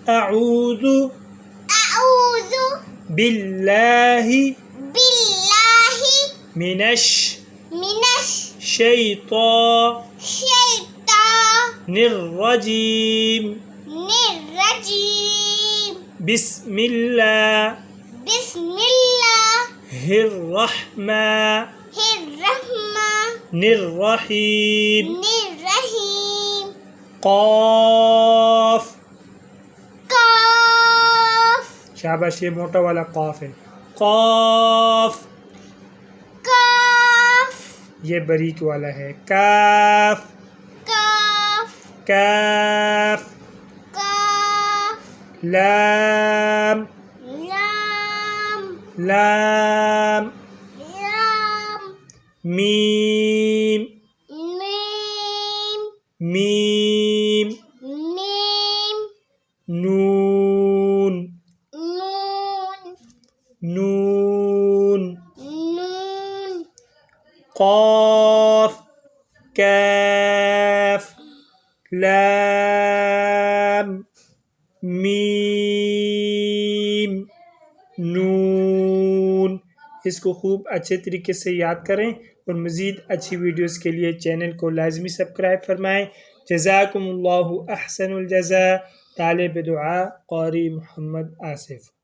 اعوذ باللہ من الشیطان الرجیم بسم اللہ الرحمن الرحیم قاف شاباش، یہ موٹا والا قاف ہے. قاف. یہ باریک والا ہے. کاف. کاف. لام. لام. میم. میم. نون. نون. قاف. کاف. لام. میم. نون. اس کو خوب اچھے طریقے سے یاد کریں اور مزید اچھی ویڈیوز کے لیے چینل کو لازمی سبسکرائب فرمائیں. جزاکم اللہ احسن الجزاء. طالب دعا قاری محمد آصف.